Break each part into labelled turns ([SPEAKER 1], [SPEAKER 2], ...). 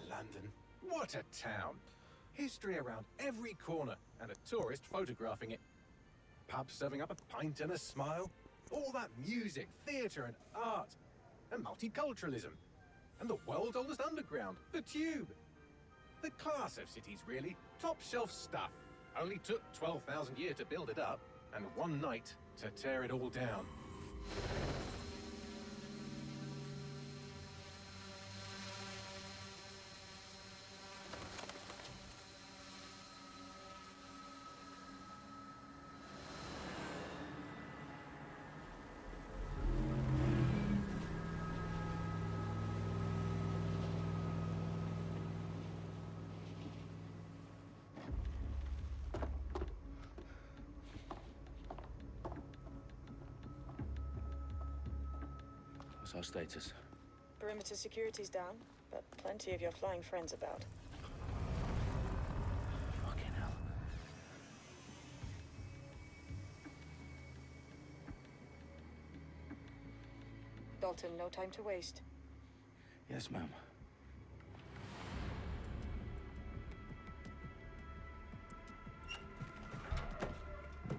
[SPEAKER 1] London. What a town. History around every corner and a tourist photographing it. Pubs serving up a pint and a smile. All that music, theatre and art. And multiculturalism. And the world's oldest underground, the Tube. The class of cities, really. Top shelf stuff. Only took 12,000 years to build it up, and one night to tear it all down.
[SPEAKER 2] What's our status?
[SPEAKER 3] Perimeter security's down, but plenty of your flying friends about.
[SPEAKER 2] Fucking hell.
[SPEAKER 3] Dalton, no time to waste.
[SPEAKER 2] Yes, ma'am.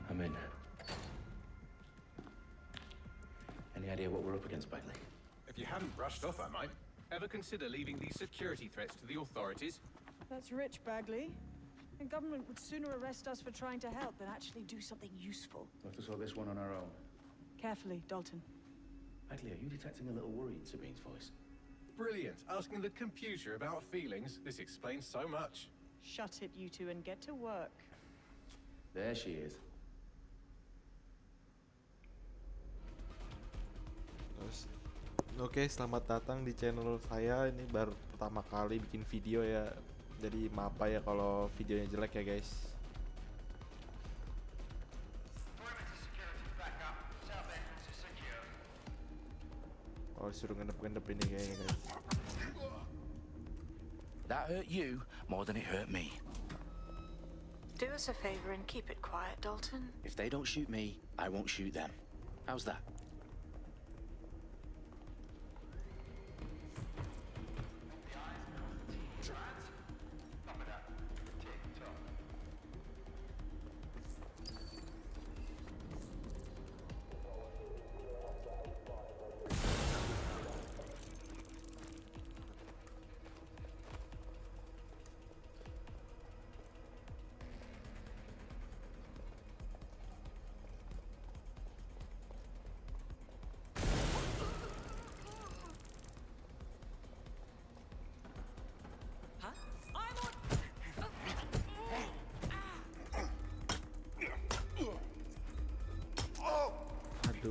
[SPEAKER 2] I'm in. Any idea what we're up against, Bailey?
[SPEAKER 1] If you hadn't brushed off, I might. Ever consider leaving these security threats to the authorities?
[SPEAKER 3] That's rich, Bagley. The government would sooner arrest us for trying to help than actually do something useful.
[SPEAKER 2] We'll have to sort this one on our own.
[SPEAKER 3] Carefully, Dalton.
[SPEAKER 2] Bailey, are you detecting a little worry in Sabine's voice?
[SPEAKER 1] Brilliant. Asking the computer about feelings. This explains so much.
[SPEAKER 3] Shut it, you two, and get to work.
[SPEAKER 2] There she is.
[SPEAKER 4] Oke, selamat datang di channel saya. Ini baru pertama kali bikin video ya. Jadi maaf ya kalau videonya jelek ya, guys. Oh, disuruh ngendep-ngendep ini kayaknya, guys.
[SPEAKER 5] That hurt you more than it hurt me.
[SPEAKER 3] Do us a favor and keep it quiet, Dalton.
[SPEAKER 5] If they don't shoot me, I won't shoot them. How's that?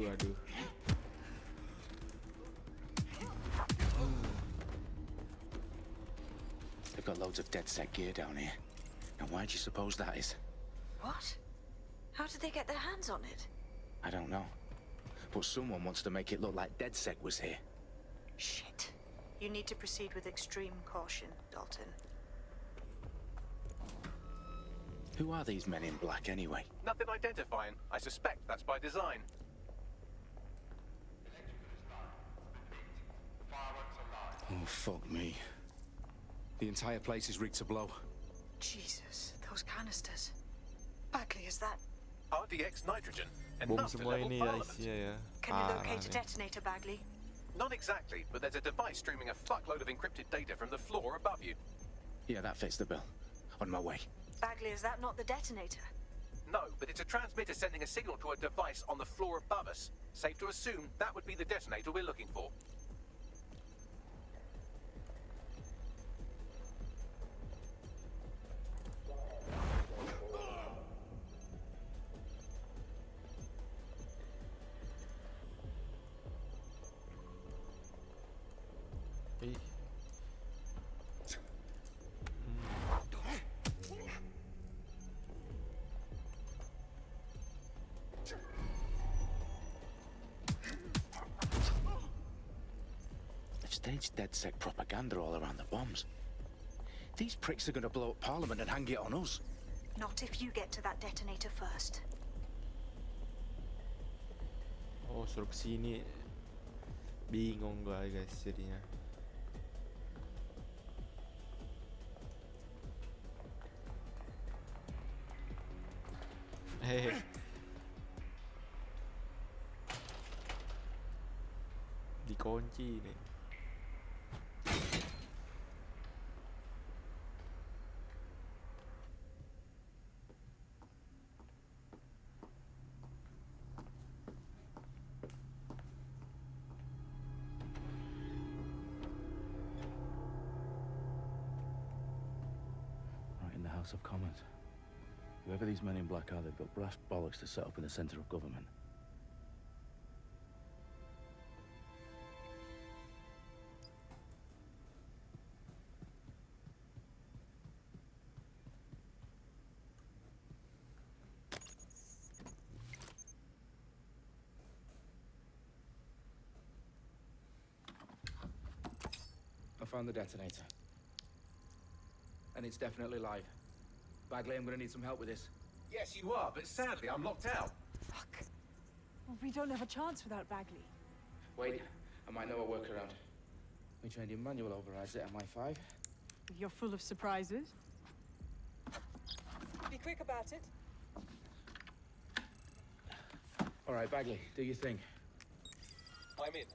[SPEAKER 4] Aduh.
[SPEAKER 5] They've got loads of DedSec gear down here. Now why do you suppose that is?
[SPEAKER 3] What? How did they get their hands on it?
[SPEAKER 5] I don't know. But someone wants to make it look like DedSec was here.
[SPEAKER 3] Shit. You need to proceed with extreme caution, Dalton.
[SPEAKER 5] Who are these men in black anyway?
[SPEAKER 1] Nothing identifying. I suspect that's by design.
[SPEAKER 5] Oh, fuck me. The entire place is rigged to blow.
[SPEAKER 3] Jesus, those canisters. Bagley, is that...
[SPEAKER 1] RDX nitrogen.
[SPEAKER 4] Bom
[SPEAKER 1] Enough to
[SPEAKER 4] semua
[SPEAKER 1] level
[SPEAKER 4] ini
[SPEAKER 1] Parliament.
[SPEAKER 4] isinya ya.
[SPEAKER 3] Can you locate a
[SPEAKER 4] nih.
[SPEAKER 3] detonator, Bagley?
[SPEAKER 1] Not exactly, but there's a device streaming a fuckload of encrypted data from the floor above you.
[SPEAKER 5] Yeah, that fits the bill. On my way.
[SPEAKER 3] Bagley, is that not the detonator?
[SPEAKER 1] No, but it's a transmitter sending a signal to a device on the floor above us. Safe to assume that would be the detonator we're looking for.
[SPEAKER 4] Ih.
[SPEAKER 5] They've staged DedSec propaganda all around the bombs. These pricks are going to blow up Parliament and hang it on us.
[SPEAKER 3] Not if you get to that detonator first.
[SPEAKER 4] Oh, suruh kesini. Bingung gua, guys, jadinya. Hehehe. Dikunci nih.
[SPEAKER 2] Right in the House of Commons. Whoever these men in black are, they've got brass bollocks to set up in the centre of government.
[SPEAKER 6] I found the detonator. And it's definitely live. Bagley, I'm gonna need some help with this.
[SPEAKER 1] Yes, you are, but sadly I'm locked out.
[SPEAKER 3] Fuck. Well, we don't have a chance without Bagley.
[SPEAKER 6] Wait, I might know a workaround. We trained in manual overrides at MI5.
[SPEAKER 3] You're full of surprises. Be quick about it.
[SPEAKER 6] All right, Bagley, do your thing.
[SPEAKER 1] I'm in.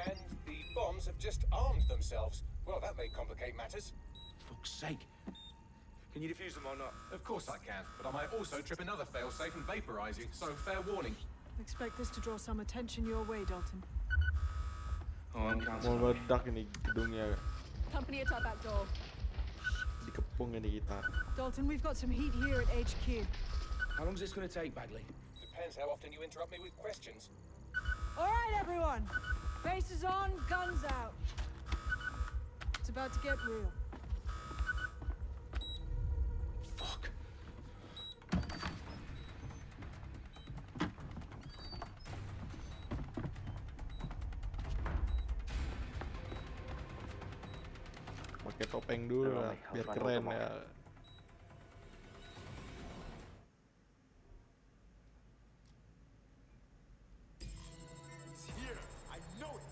[SPEAKER 1] And the bombs have just armed themselves. Well, that may complicate matters.
[SPEAKER 6] Fuck's sake. Can you defuse them or not?
[SPEAKER 1] Of course I can, but I might also trip another failsafe and vaporize you, so fair warning.
[SPEAKER 3] Expect this to draw some attention your way, Dalton.
[SPEAKER 6] Oh, I'm
[SPEAKER 4] Mau
[SPEAKER 6] counting.
[SPEAKER 4] meledak ini gedungnya.
[SPEAKER 3] Company at our back door.
[SPEAKER 4] Dikepung ini kita.
[SPEAKER 3] Dalton, we've got some heat here at HQ.
[SPEAKER 6] How long is this gonna take, Bagley?
[SPEAKER 1] Depends how often you interrupt me with questions.
[SPEAKER 3] All right, everyone. Faces on, guns out. It's about to get real.
[SPEAKER 6] Fuck.
[SPEAKER 4] Pakai topeng dulu lah, biar keren ya.
[SPEAKER 7] It's here. I know it.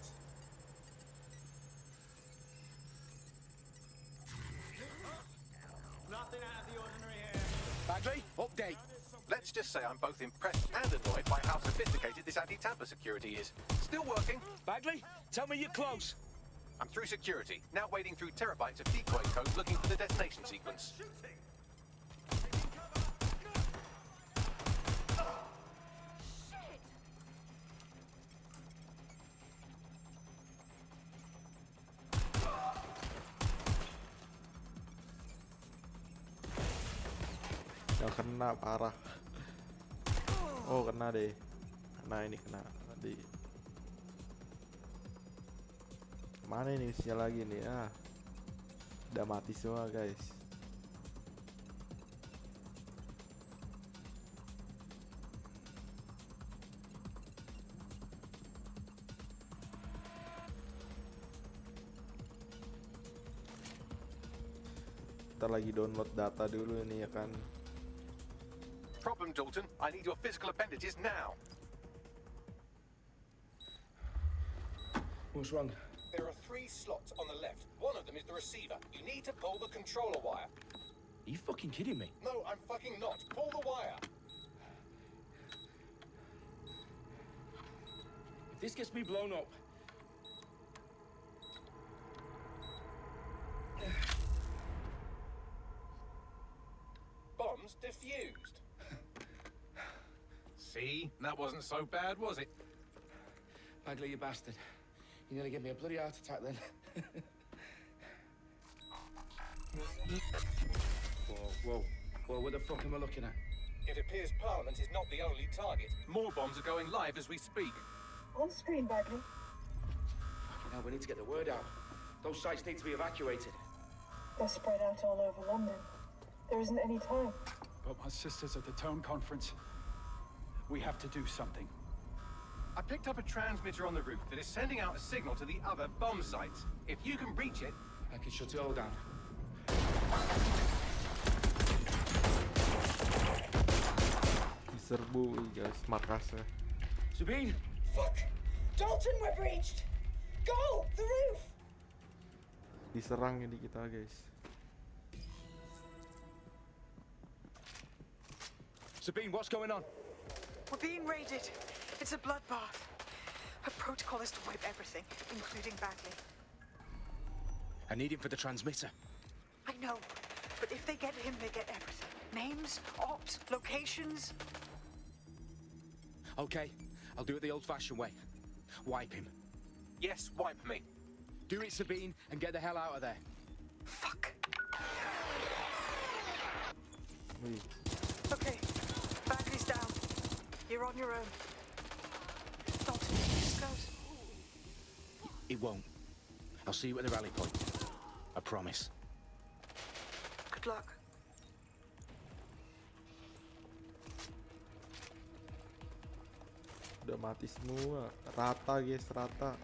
[SPEAKER 7] Nothing out of the ordinary here.
[SPEAKER 5] Bagley, update.
[SPEAKER 1] Let's just say I'm both impressed and annoyed by how sophisticated this anti-tamper security is. Still working.
[SPEAKER 5] Bagley, tell me you're close.
[SPEAKER 1] I'm through security, now wading through terabytes of decoy code looking for the detonation sequence.
[SPEAKER 4] Nggak kena parah. Oh kena deh. Kena ini kena tadi. Mana ini misinya lagi nih? Ah, udah mati semua guys. Kita lagi download data dulu ini ya kan.
[SPEAKER 1] Problem, Dalton. I need your physical appendages now.
[SPEAKER 6] What's wrong?
[SPEAKER 1] There are 3 slots on the left. One of them is the receiver. You need to pull the controller wire.
[SPEAKER 6] Are you fucking kidding me?
[SPEAKER 1] No, I'm fucking not. Pull the wire.
[SPEAKER 6] If this gets me blown up...
[SPEAKER 1] Bombs defused. See? That wasn't so bad, was it?
[SPEAKER 6] Bagley, you bastard. You nearly gave me a bloody heart attack then. Whoa. What the fuck am I looking at?
[SPEAKER 1] It appears Parliament is not the only target. More bombs are going live as we speak.
[SPEAKER 3] On screen, Bagley.
[SPEAKER 6] Fucking hell, we need to get the word out. Those sites need to be evacuated.
[SPEAKER 8] They're spread out all over London. There isn't any time.
[SPEAKER 9] But my sister's at the town conference. We have to do something.
[SPEAKER 1] I picked up a transmitter on the roof that is sending out a signal to the other bomb sites. If you can reach it...
[SPEAKER 6] I can shut it all down.
[SPEAKER 4] Diserbu guys markasnya.
[SPEAKER 6] Sabine!
[SPEAKER 8] Fuck! Dalton, we're breached! Go! The roof!
[SPEAKER 4] Diserang ini kita guys.
[SPEAKER 5] Sabine, what's going on?
[SPEAKER 8] We're being raided. It's a bloodbath. Her protocol is to wipe everything, including Bagley.
[SPEAKER 5] I need him for the transmitter.
[SPEAKER 8] I know, but if they get him, they get everything. Names, ops, locations.
[SPEAKER 5] Okay, I'll do it the old-fashioned way. Wipe him.
[SPEAKER 1] Yes, wipe me.
[SPEAKER 5] Do it, Sabine, and get the hell out of there.
[SPEAKER 8] Fuck.
[SPEAKER 4] Wih,
[SPEAKER 8] Okay, Bagley's down. You're on your own. Dalton, this goes.
[SPEAKER 5] It won't. I'll see you at the rally point. I promise.
[SPEAKER 8] Good luck.
[SPEAKER 4] udah mati semua. Rata guys, rata.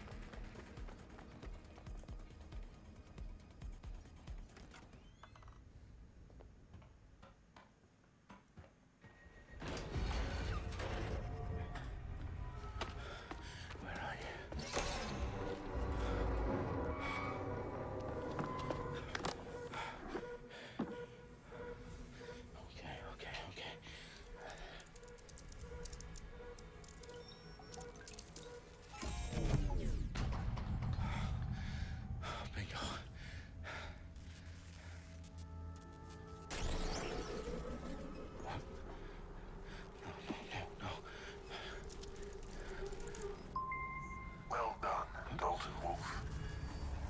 [SPEAKER 10] Well done, Dalton Wolf.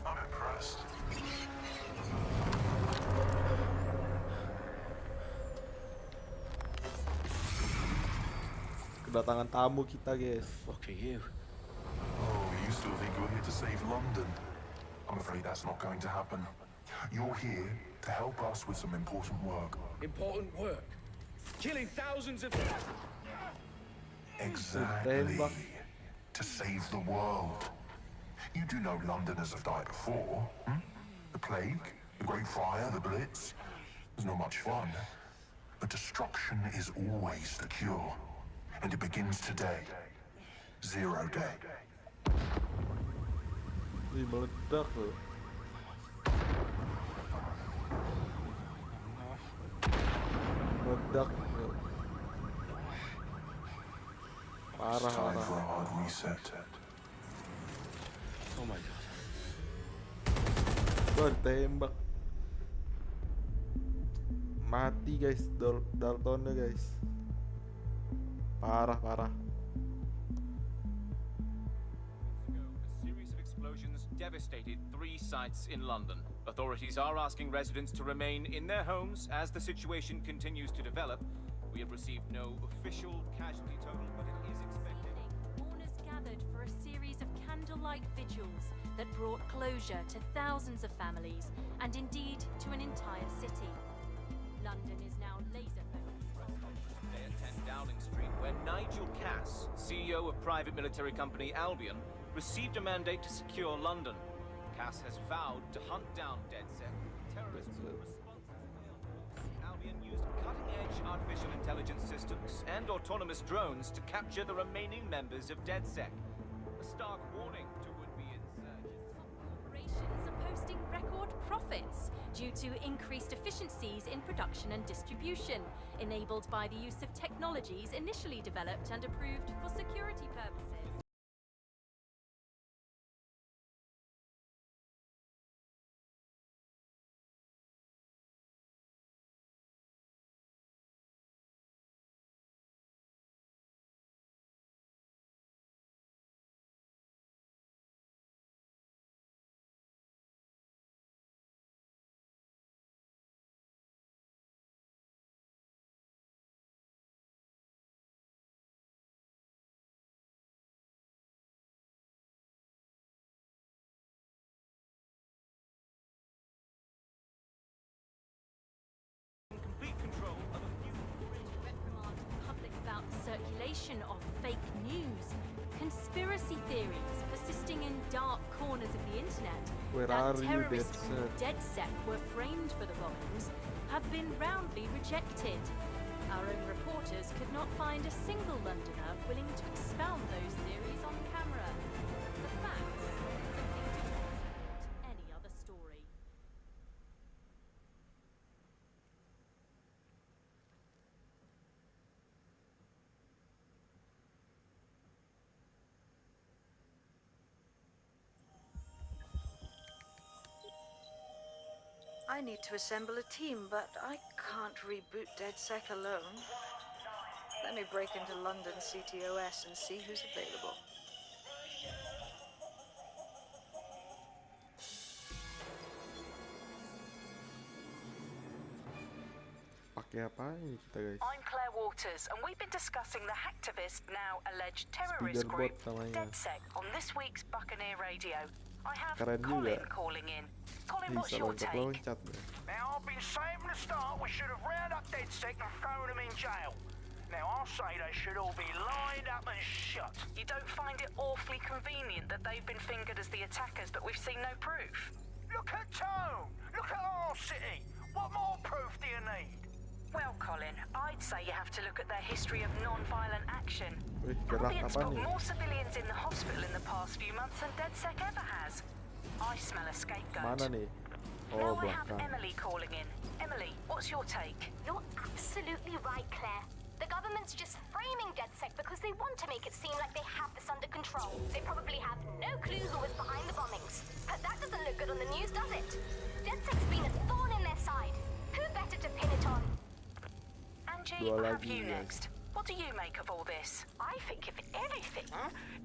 [SPEAKER 10] I'm impressed.
[SPEAKER 4] Kedatangan tamu kita guys.
[SPEAKER 5] Fuck are you?
[SPEAKER 10] Oh, you still think you're here to save London? I'm afraid that's not going to happen. You're here to help us with some important work.
[SPEAKER 6] Important work? Killing thousands of...
[SPEAKER 10] Exactly. To save the world. You do know Londoners have died before, hmm? The plague, the Great Fire, the Blitz. It's not much fun. But destruction is always the cure. And it begins today. Zero Day.
[SPEAKER 4] Wih, meledak loh. Meledak loh. Parah,
[SPEAKER 10] Time for a
[SPEAKER 4] parah.
[SPEAKER 10] hard reset.
[SPEAKER 5] Oh my god.
[SPEAKER 4] Wah, ditembak. Mati guys, Daltonnya guys. Parah, parah.
[SPEAKER 11] A series of explosions devastated 3 sites in London. Authorities are asking residents to remain in their homes as the situation continues to develop. We have received no official casualty total, but it is expected.
[SPEAKER 12] Mourners gathered for a series of candlelight vigils that brought closure to thousands of families and indeed to an entire city. London is now laser-focused.
[SPEAKER 11] Today at 10 Dowling Street, where Nigel Cass, CEO of private military company Albion, received a mandate to secure London. Cass has vowed to hunt down DedSec. Terrorists were responsible. Albion used cutting-edge artificial intelligence systems and autonomous drones to capture the remaining members of DedSec. A stark warning to would-be insurgents.
[SPEAKER 12] Corporations are posting record profits due to increased efficiencies in production and distribution, enabled by the use of technologies initially developed and approved for security purposes.
[SPEAKER 11] Complete control of a few
[SPEAKER 12] Reprimand the public about the circulation of fake news, conspiracy theories persisting in dark corners of the internet,
[SPEAKER 4] Where
[SPEAKER 12] that
[SPEAKER 4] are you,
[SPEAKER 12] terrorists from
[SPEAKER 4] DedSec?
[SPEAKER 12] DedSec were framed for the bombings, have been roundly rejected. Our own reporters could not find a single Londoner willing to expound those theories on camera. The facts simply do not support any other story.
[SPEAKER 8] I need to assemble a team, but I can't reboot DedSec alone. Let me break into London CTOS and see who's available.
[SPEAKER 4] Pakai apa ini kita guys?
[SPEAKER 8] I'm Claire Waters, and we've been discussing the hacktivist, now alleged terrorist group, DedSec, on this week's Buccaneer Radio. I have Colin calling in. Colin, what's your take?
[SPEAKER 13] Now, I've been saying from the start we should have rounded up DedSec and thrown them in jail. Now, I'll say they should all be lined up and shot.
[SPEAKER 8] You don't find it awfully convenient that they've been fingered as the attackers, but we've seen no proof?
[SPEAKER 13] Look at Tone! Look at our city! What more proof do you need?
[SPEAKER 8] Well, Colin, I'd say you have to look at their history of non-violent action.
[SPEAKER 4] Gerak
[SPEAKER 8] Albion's
[SPEAKER 4] apa
[SPEAKER 8] put
[SPEAKER 4] nih?
[SPEAKER 8] more civilians in the hospital in the past few months than DedSec ever has. I smell a scapegoat.
[SPEAKER 4] Mana nih?
[SPEAKER 8] Now
[SPEAKER 4] Oh,
[SPEAKER 8] I have
[SPEAKER 4] belakang.
[SPEAKER 8] Emily calling in. Emily, what's your take?
[SPEAKER 14] You're absolutely right, Claire. The government's just framing DedSec because they want to make it seem like they have this under control. They probably have no clue who was behind the bombings. But that doesn't look good on the news, does it? DedSec's been a thorn in their side. Who better to pin it on?
[SPEAKER 8] Angie,
[SPEAKER 4] Dua
[SPEAKER 8] I have
[SPEAKER 4] lagi,
[SPEAKER 8] you
[SPEAKER 4] guys.
[SPEAKER 8] next. What do you make of all this?
[SPEAKER 15] I think, if anything,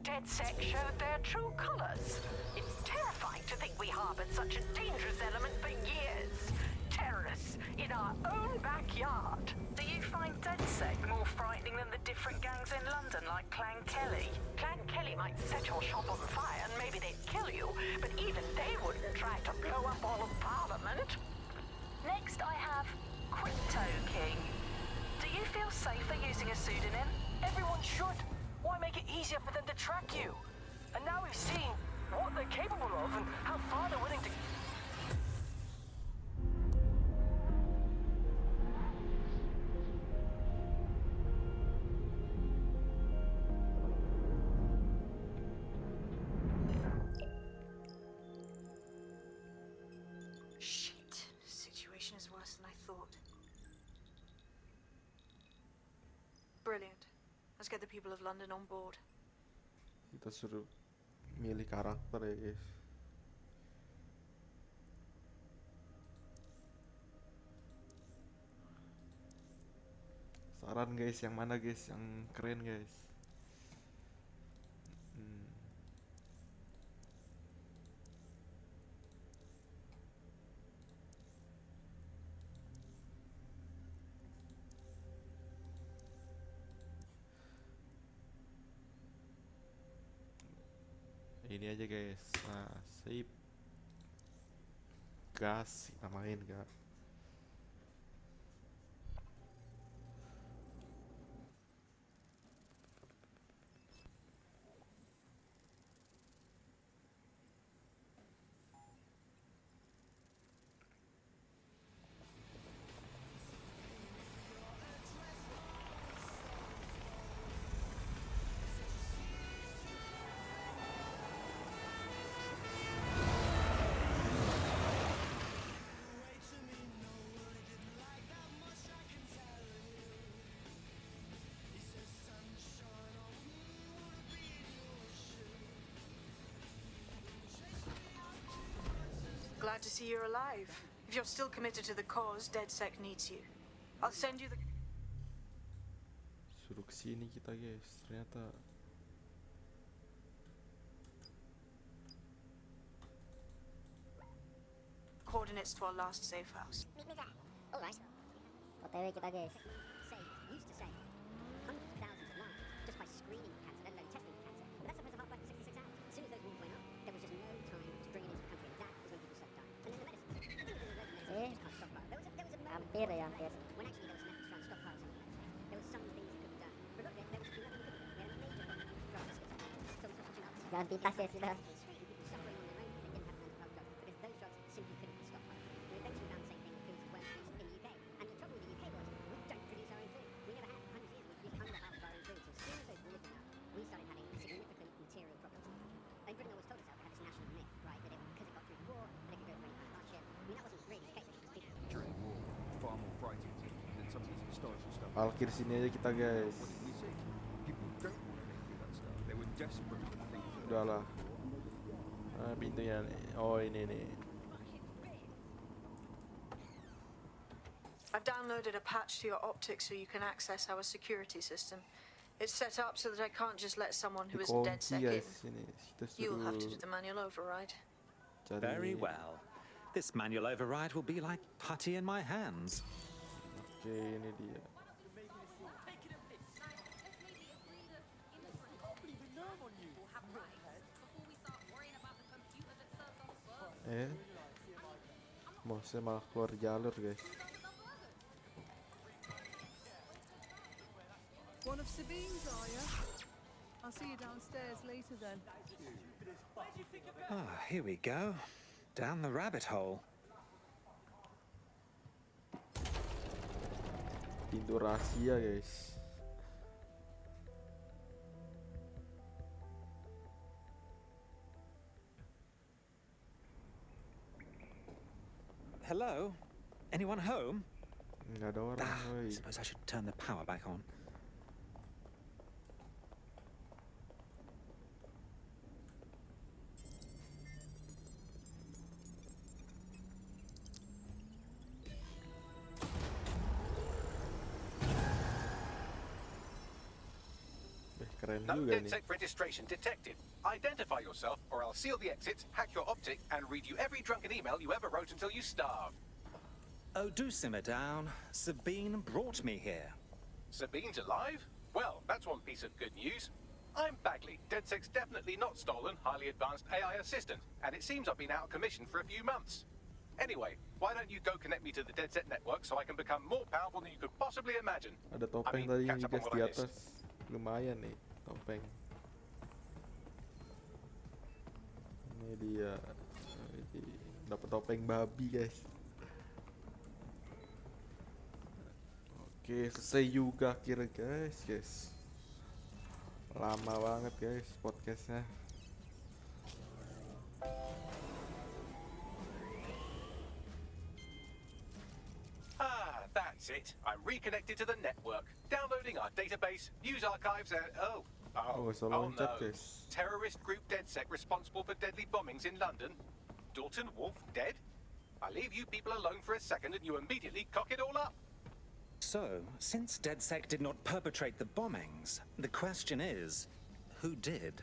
[SPEAKER 15] DedSec showed their true colors. It's terrifying to think we harbored such a dangerous element for years. Terrorists in our own backyard.
[SPEAKER 8] Do you find DedSec more frightening than the different gangs in London, like Clan Kelly?
[SPEAKER 15] Clan Kelly might set your shop on fire and maybe they'd kill you, but even they wouldn't try to blow up all of Parliament.
[SPEAKER 8] Next, I have Crypto King. Do you feel safer using a pseudonym?
[SPEAKER 16] Everyone should. Why make it easier for them to track you? And now we've seen what they're capable of and how far they're willing to...
[SPEAKER 8] Shit. Situation is worse than I thought. Brilliant. Let's get the people of London on board.
[SPEAKER 4] Kita suruh milih karakter ya guys. Saran guys, yang mana guys, yang keren guys? Ini aja guys. Nah, sip. Gas kita main gak?
[SPEAKER 8] Glad to see you're alive. If you're still committed to the cause, DedSec needs you. I'll send you the...
[SPEAKER 4] Suruh kesini kita guys. Ternyata
[SPEAKER 8] coordinates to our last safe house.
[SPEAKER 17] Meet me there. All right. OTW kita guys. Say, used to say, hundreds of thousands of lives just by screening for cancer, let alone testing for cancer. But that's supposed to half-life of 66 hours. As soon as those rules went up, there was just no time to bring it into the country. That is when people started dying. And then the medicines. The thing is, there's a load of medicines you just can't stockpile. There was a moment
[SPEAKER 4] hampir ya,
[SPEAKER 17] when actually there was an effort to try and stockpile some of the medicine. There was some things that could be done. But look, there was nothing we could do. We had a major problem with drug escalation. So we saw such an uptick.
[SPEAKER 4] Jangan pintas ya sudah.
[SPEAKER 17] People suffering on their own because they didn't have mental health drugs. Because those drugs simply couldn't be stockpiled. We eventually found the same thing with pills that weren't produced in the UK. And the trouble with the UK was, we don't produce our own food. We never have. For 100 years, we've produced under half of our own food. So as soon as those wars went up, we started having significant material problems in the country. And Britain always told us that we had this national myth, right, that because it got through the war, that it could go through any kind of hardship. I mean, that wasn't really the case.
[SPEAKER 18] During the war, far more frightening than some of this historical stuff.
[SPEAKER 4] Parkir sini aja kita guys.
[SPEAKER 18] What did we see? People don't want to live through that stuff. They were desperate for things that
[SPEAKER 4] Udahlah. Pintunya nih. Oh ini nih.
[SPEAKER 3] downloaded a patch to your optics so you can access our security system. It's set up so that I can't just let someone who isn't DedSec in. You'll have to do the manual override.
[SPEAKER 19] Very well. This manual override will be like putty in my hands.
[SPEAKER 4] Oke, ini dia. Mouse malah keluar jalur, guys.
[SPEAKER 3] One of Sabine's, are you? I'll see you downstairs later then.
[SPEAKER 19] Ah, here we go. Down the rabbit hole.
[SPEAKER 4] Pintu rahasia, guys.
[SPEAKER 19] Hello? Anyone home?
[SPEAKER 4] Nggak ada orang,
[SPEAKER 19] I suppose I should turn the power back on.
[SPEAKER 1] No DedSec registration detected. Identify yourself, or I'll seal the exits, hack your optic, and read you every drunken email you ever wrote until you starve.
[SPEAKER 19] Oh, do simmer down. Sabine brought me here.
[SPEAKER 1] Sabine's alive? Well, that's one piece of good news. I'm Bagley, DedSec's definitely not stolen, highly advanced AI assistant, and it seems I've been out of commission for a few months. Anyway, why don't you go connect me to the DedSec network so I can become more powerful than you could possibly imagine?
[SPEAKER 4] Ada topeng tadi yang digas di atas. Lumayan nih, topeng. Ini dia. Dapat topeng babi, guys. Oke, selesai juga akhirnya, guys. Lama banget, guys, podcastnya.
[SPEAKER 1] That's it. I'm reconnected to the network, downloading our database, news archives, and oh no. Terrorist group DedSec responsible for deadly bombings in London. Dalton Wolf dead? I leave you people alone for a second and you immediately cock it all up.
[SPEAKER 19] So, since DedSec did not perpetrate the bombings, the question is, who did?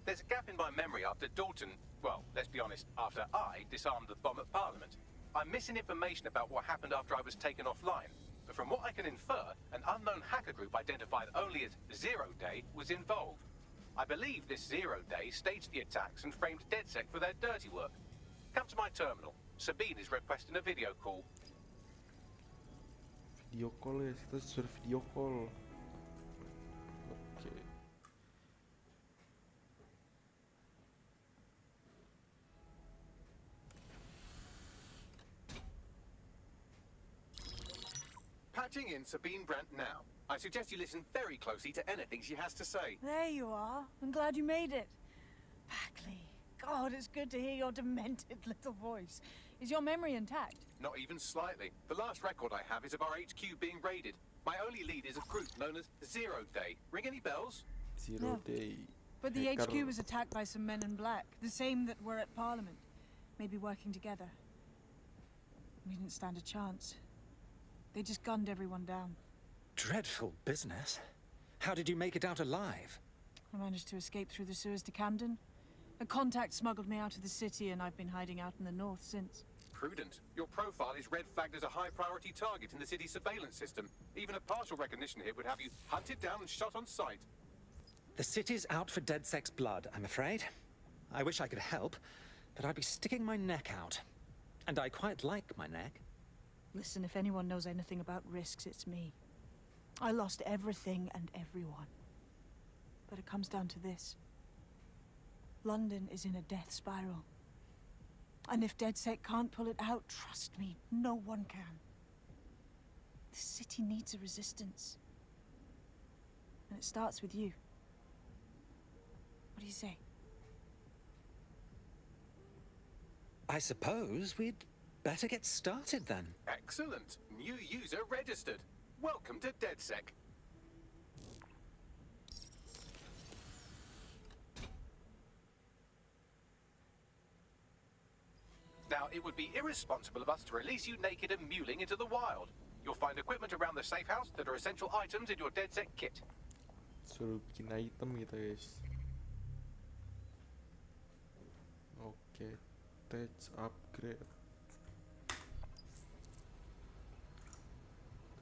[SPEAKER 1] There's a gap in my memory after Dalton, well, let's be honest, after I disarmed the bomb at Parliament. I'm missing information about what happened after I was taken offline. But from what I can infer, an unknown hacker group identified only as Zero Day was involved. I believe this Zero Day staged the attacks and framed DedSec for their dirty work. Come to my terminal. Sabine is requesting a video call.
[SPEAKER 4] Video call, guys. Kita suruh video call. Oke.
[SPEAKER 1] Patching in Sabine Brandt now. I suggest you listen very closely to anything she has to say.
[SPEAKER 3] There you are. I'm glad you made it. Bagley. God, it's good to hear your demented little voice. Is your memory intact?
[SPEAKER 1] Not even slightly. The last record I have is of our HQ being raided. My only lead is a group known as Zero Day. Ring any bells?
[SPEAKER 4] Zero Day.
[SPEAKER 3] But the HQ was attacked by some men in black, the same that were at Parliament. Maybe working together. We didn't stand a chance. They just gunned everyone down.
[SPEAKER 19] Dreadful business. How did you make it out alive?
[SPEAKER 3] I managed to escape through the sewers to Camden. A contact smuggled me out of the city, and I've been hiding out in the north since.
[SPEAKER 1] Prudent. Your profile is red flagged as a high-priority target in the city's surveillance system. Even a partial recognition hit would have you hunted down and shot on sight.
[SPEAKER 19] The city's out for DedSec's blood, I'm afraid. I wish I could help, but I'd be sticking my neck out. And I quite like my neck.
[SPEAKER 3] Listen, if anyone knows anything about risks, it's me. I lost everything and everyone. But it comes down to this. London is in a death spiral. And if DedSec can't pull it out, trust me, no one can. The city needs a resistance. And it starts with you. What do you say?
[SPEAKER 19] I suppose we'd better get started then.
[SPEAKER 1] Excellent. New user registered. Welcome to DedSec. Now, it would be irresponsible of us to release you naked and mewling into the wild. You'll find equipment around the safe house that are essential items in your DedSec kit.
[SPEAKER 4] Suruh bikin item gitu guys. Oke, attach upgrade.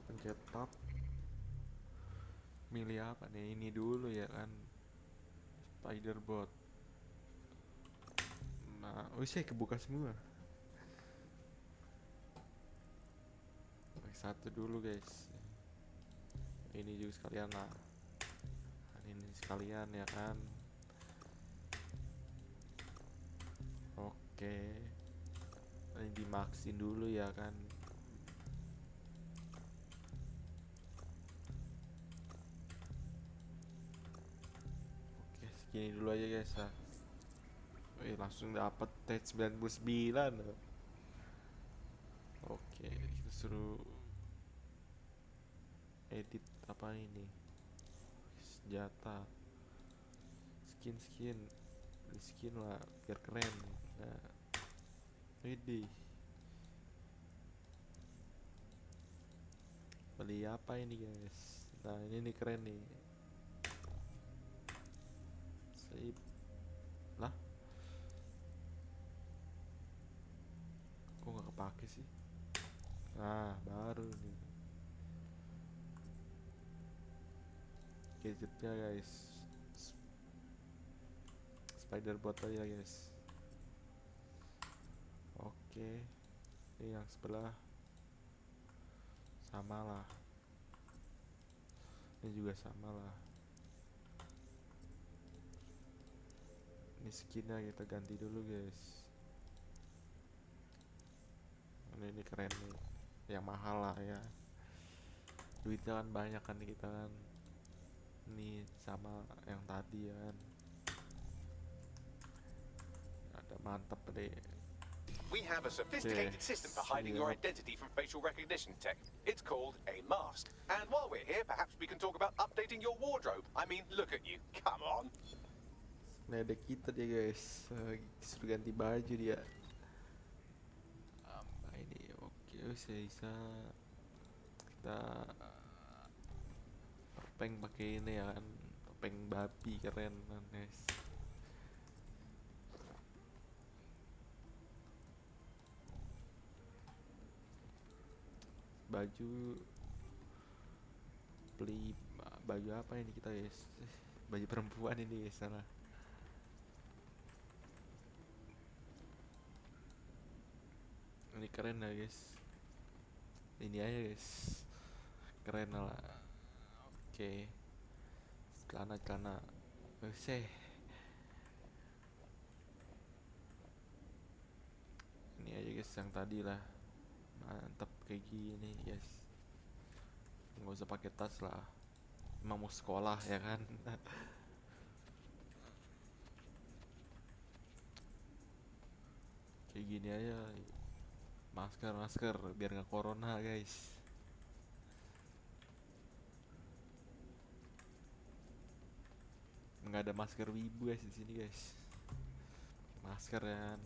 [SPEAKER 4] Pencet tab. Milih apa nih? Ini dulu ya kan. Spiderbot. Nah, saya kebuka semua. Satu dulu guys. Ini juga sekalian lah. Ini sekalian ya kan. Oke. Ini dimaksin dulu ya kan. Oke, segini dulu aja guys ya. Langsung dapat tet 99. Oke, kita suruh edit apa ini? Senjata. Skin lah biar keren. Nah. Ini. Beli apa ini guys? Nah, ini nih keren nih. Sip. Lah. Kok nggak kepake sih? Nah, baru nih. Gadgetnya guys. Spiderbot aja guys. Oke. Ini yang sebelah sama lah. Ini juga sama lah. Ini skinnya kita ganti dulu guys. Ini keren nih. Yang mahal lah ya. Duitnya kan banyak kan kita kan. Ini sama yang tadi ya kan. Ada mantap deh.
[SPEAKER 1] We have a sophisticated system for hiding your identity from facial recognition tech. It's called a mask. And while we're here, perhaps we can talk about updating your wardrobe. I mean, look at you. Come on.
[SPEAKER 4] Nah, ada kita dia guys. Suruh ganti baju dia. Apa ini? Oke, saya bisa kita topeng pakai ini ya kan. Topeng babi keren kan guys. Baju beli baju apa ini kita guys? Baju perempuan ini guys, salah. Ini keren lah guys. Ini aja guys. Keren lah. Oke. Celana. Ini aja guys yang tadi lah. Mantap kayak gini guys. Nggak usah pakai tas lah. Emang mau sekolah ya kan. Kayak gini aja. Masker biar nggak corona guys. Nggak ada masker wibu guys di sini guys. Masker ya kan.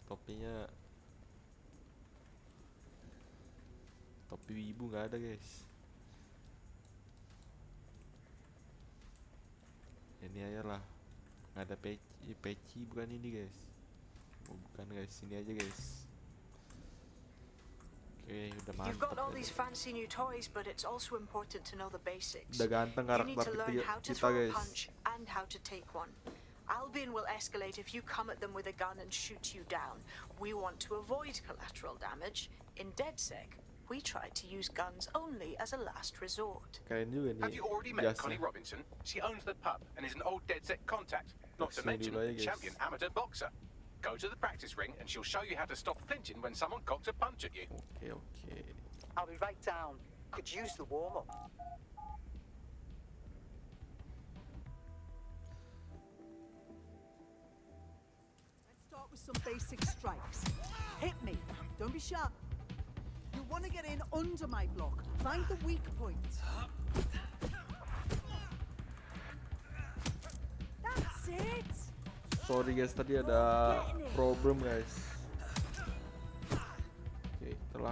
[SPEAKER 4] Topinya topi wibu nggak ada guys. Ini aja lah. Nggak ada peci bukan ini guys. Bukan guys, ini aja guys. Oke, udah mantap.
[SPEAKER 3] You've got all these fancy new toys, but it's also important to know the basics.
[SPEAKER 4] Udah ganteng karakter kita guys.
[SPEAKER 3] Punch and how to take one. Albion will escalate if you come at them with a gun and shoot you down. We want to avoid collateral damage. In DedSec, we try to use guns only as a last resort.
[SPEAKER 4] Keren juga nih.
[SPEAKER 1] Have you already met Connie Robinson? She owns the pub and is an old DedSec contact. Not to mention a champion amateur boxer. Go to the practice ring and she'll show you how to stop flinching when someone cocks a punch at you.
[SPEAKER 4] Okay.
[SPEAKER 16] I'll be right down. Could use the warm-up.
[SPEAKER 20] Let's start with some basic strikes. Hit me. Don't be sharp. You want to get in under my block. Find the weak point. That's it.
[SPEAKER 4] Sorry guys, tadi ada problem guys.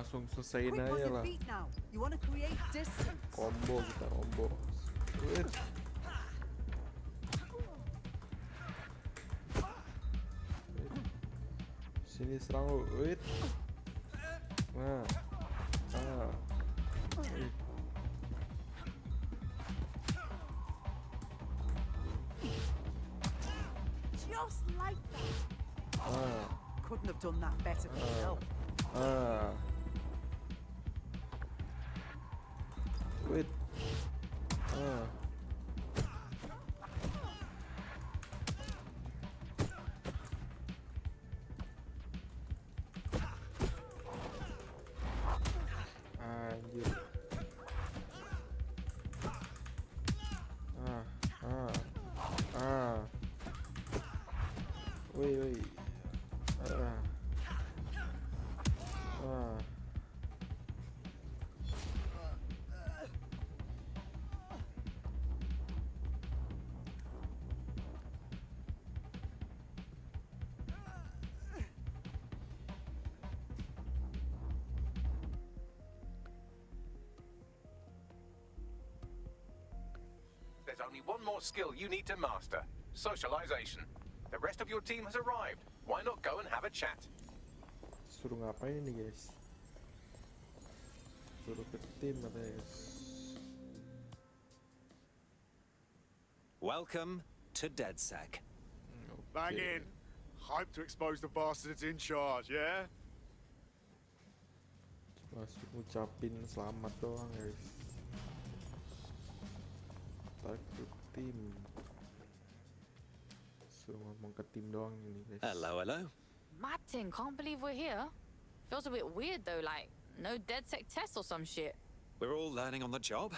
[SPEAKER 4] langsung selesaiin
[SPEAKER 20] Quick on
[SPEAKER 4] aja
[SPEAKER 20] your
[SPEAKER 4] lah.
[SPEAKER 20] feet now. You want to create distance.
[SPEAKER 4] Combo kita combo. Wait. Sini serang lu. Wait. Nah. Wait.
[SPEAKER 20] Just like that. Couldn't have done that better myself.
[SPEAKER 4] Wait. Anjir. Woi.
[SPEAKER 1] There's only one more skill you need to master. Socialization. The rest of your team has arrived. Why not go and have a chat?
[SPEAKER 4] Suruh ngapain nih guys? Suruh ke tim katanya guys.
[SPEAKER 19] Welcome to DedSec.
[SPEAKER 7] Bang in. Hype to expose the bastards in charge, yeah?
[SPEAKER 4] Langsung ngucapin selamat doang guys. Ntar ke tim. Suruh ngomong ke tim doang ini guys.
[SPEAKER 12] Hello. Martin, can't believe we're here. Feels a bit weird though, like no DedSec test or some shit.
[SPEAKER 19] We're all learning on the job.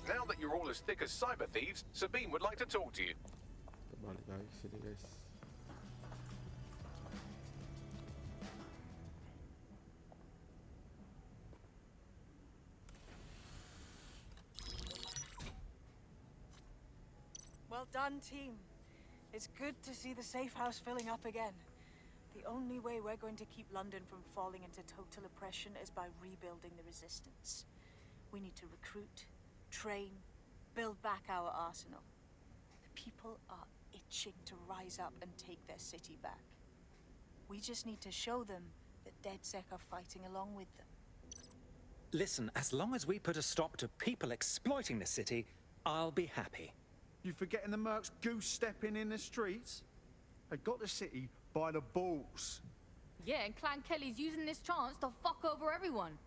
[SPEAKER 1] Now that you're all as thick as cyber thieves, Sabine would like to talk to you.
[SPEAKER 4] Kita balik lagi sini guys.
[SPEAKER 3] Well done, team. It's good to see the safe house filling up again. The only way we're going to keep London from falling into total oppression is by rebuilding the resistance. We need to recruit, train, build back our arsenal. The people are itching to rise up and take their city back. We just need to show them that DedSec are fighting along with them.
[SPEAKER 19] Listen, as long as we put a stop to people exploiting the city, I'll be happy.
[SPEAKER 9] You forgetting the mercs goose-stepping in the streets? They got the city by the balls.
[SPEAKER 12] Yeah, and Clan Kelly's using this chance to fuck over everyone.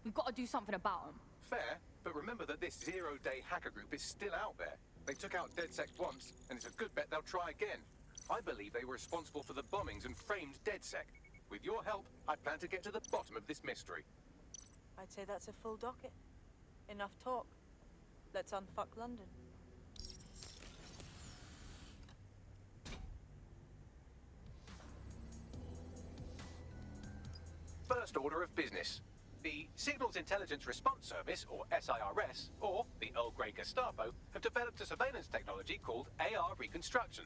[SPEAKER 12] We've got to do something about them.
[SPEAKER 1] Fair, but remember that this zero-day hacker group is still out there. They took out DedSec once, and it's a good bet they'll try again. I believe they were responsible for the bombings and framed DedSec. With your help, I plan to get to the bottom of this mystery.
[SPEAKER 3] I'd say that's a full docket. Enough talk. Let's unfuck London.
[SPEAKER 1] First order of business. The Signals Intelligence Response Service, or SIRS, or the Earl Grey Gestapo, have developed a surveillance technology called AR Reconstruction.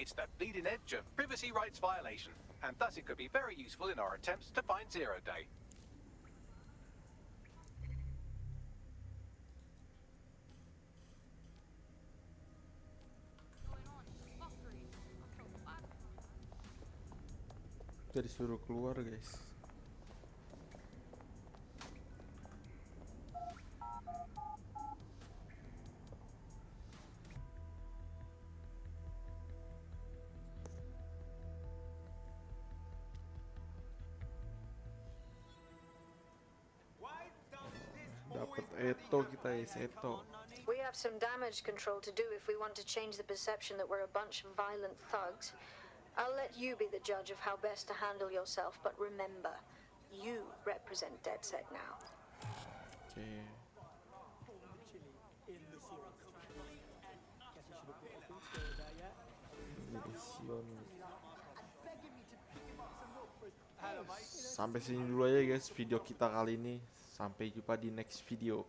[SPEAKER 1] It's the bleeding edge of privacy rights violation, and thus it could be very useful in our attempts to find Zero Day.
[SPEAKER 4] Kita disuruh keluar guys. Dapat Eto kita guys, Eto.
[SPEAKER 21] We have some damage control to do if we want to change the perception that we're a bunch of violent thugs. I'll let you be the judge of how best to handle yourself, but remember, you represent DedSec now.
[SPEAKER 4] Okay. Sampai sini dulu aja guys video kita kali ini. Sampai jumpa di next video.